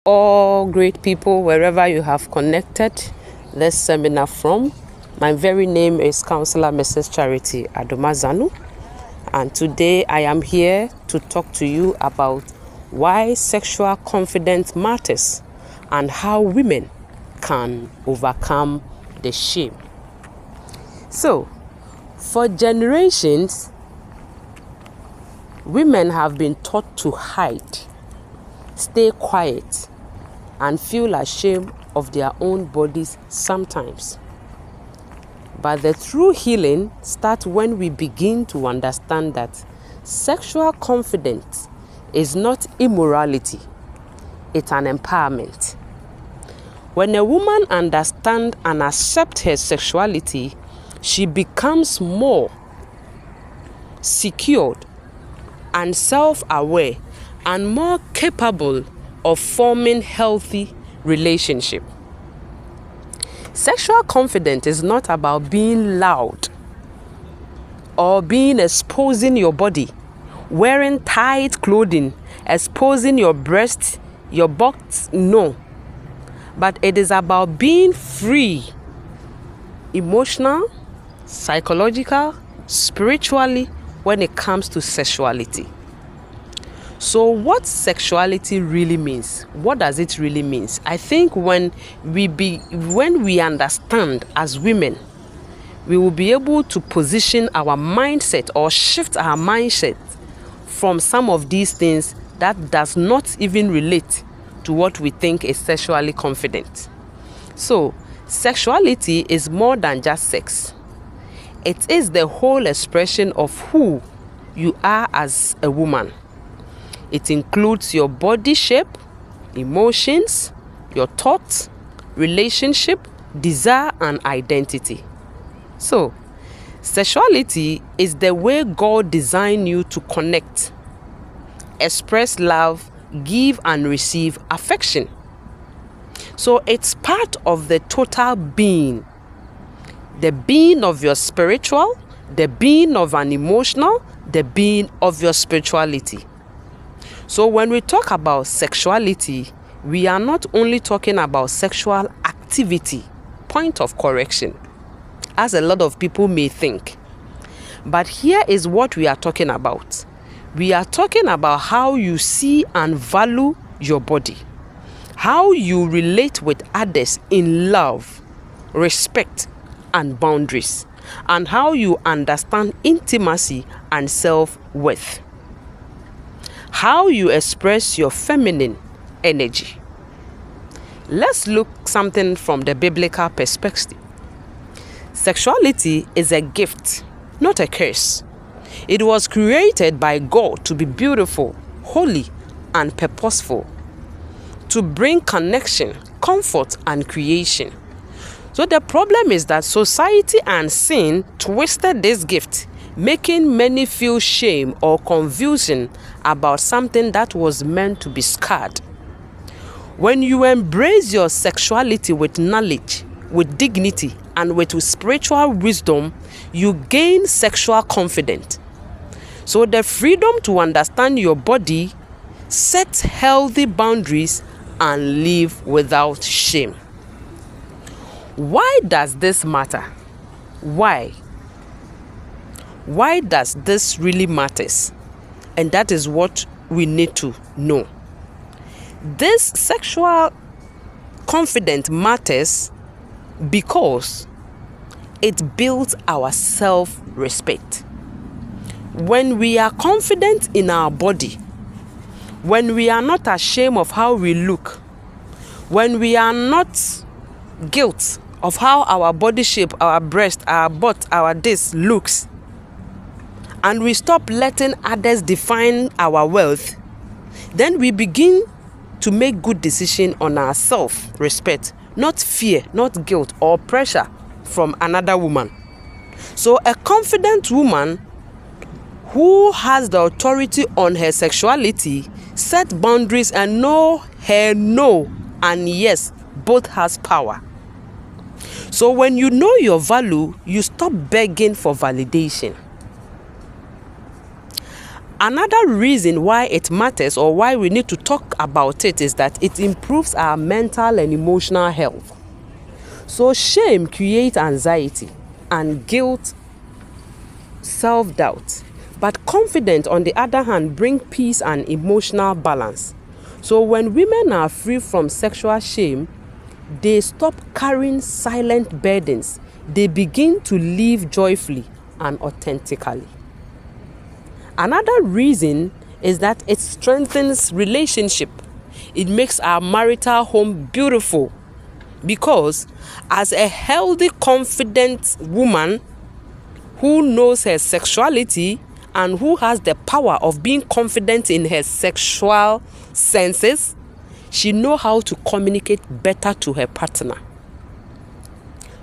All great people, wherever you have connected this seminar from. My very name is Counselor Mrs. Charity Adomazanu, and today I am here to talk to you about why sexual confidence matters and how women can overcome the shame. So, for generations, women have been taught to hide, stay quiet, and feel ashamed of their own bodies sometimes. But the true healing starts when we begin to understand that sexual confidence is not immorality, it's an empowerment. When a woman understands and accepts her sexuality, she becomes more secured and self-aware and more capable of forming healthy relationship. Sexual confidence is not about being loud or exposing your body, wearing tight clothing, exposing your breast, your butt, no. But it is about being free, emotional, psychological, spiritually when it comes to sexuality. So what sexuality really means? What does it really mean? I think when we understand as women, we will be able to position our mindset or shift our mindset from some of these things that does not even relate to what we think is sexually confident. So, sexuality is more than just sex. It is the whole expression of who you are as a woman. It includes your body shape, emotions, your thoughts, relationship, desire, and identity. So, sexuality is the way God designed you to connect, express love, give and receive affection. So, it's part of the total being. The being of your spiritual, the being of an emotional, the being of your spirituality. So when we talk about sexuality, we are not only talking about sexual activity, point of correction, as a lot of people may think. But here is what we are talking about. We are talking about how you see and value your body, how you relate with others in love, respect, and boundaries, and how you understand intimacy and self-worth. How you express your feminine energy. Let's look something from the biblical perspective. Sexuality is a gift, not a curse. It was created by God to be beautiful, holy, and purposeful, to bring connection, comfort, and creation. So the problem is that society and sin twisted this gift, making many feel shame or confusion about something that was meant to be scarred. When you embrace your sexuality with knowledge, with dignity, and with spiritual wisdom, you gain sexual confidence. So the freedom to understand your body, set healthy boundaries, and live without shame. Why does this matter? Why? Why does this really matters? And that is what we need to know. This sexual confidence matters because it builds our self-respect. When we are confident in our body, when we are not ashamed of how we look, when we are not guilty of how our body shape, our breast, our butt, our this looks, and we stop letting others define our worth, then we begin to make good decisions on our self-respect, not fear, not guilt or pressure from another woman. So a confident woman who has the authority on her sexuality set boundaries and know her no and yes both has power. So when you know your value, you stop begging for validation. Another reason why it matters, or why we need to talk about it, is that it improves our mental and emotional health. So shame creates anxiety, and guilt, self-doubt. But confidence, on the other hand, brings peace and emotional balance. So when women are free from sexual shame, they stop carrying silent burdens. They begin to live joyfully and authentically. Another reason is that it strengthens relationship. It makes our marital home beautiful, because as a healthy, confident woman who knows her sexuality and who has the power of being confident in her sexual senses, she knows how to communicate better to her partner.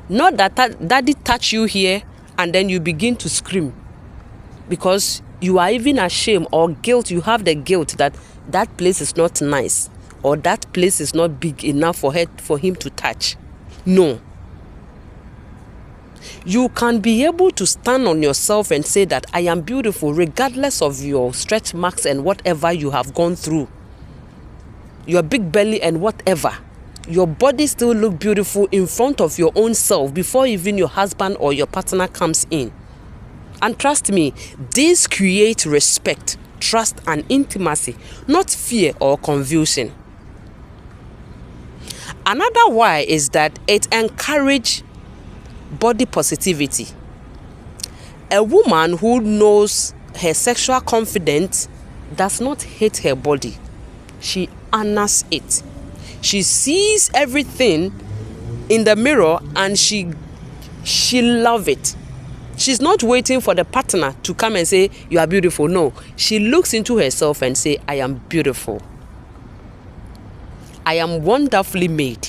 Not that daddy touch you here and then you begin to scream because you are even ashamed or guilt. You have the guilt that that place is not nice, or that place is not big enough for him to touch. No. You can be able to stand on yourself and say that I am beautiful regardless of your stretch marks and whatever you have gone through. Your big belly and whatever. Your body still look beautiful in front of your own self before even your husband or your partner comes in. And trust me, this creates respect, trust and intimacy, not fear or confusion. Another why is that it encourages body positivity. A woman who knows her sexual confidence does not hate her body. She honors it. She sees everything in the mirror and she loves it. She's not waiting for the partner to come and say, you are beautiful. No, she looks into herself and say, I am beautiful. I am wonderfully made.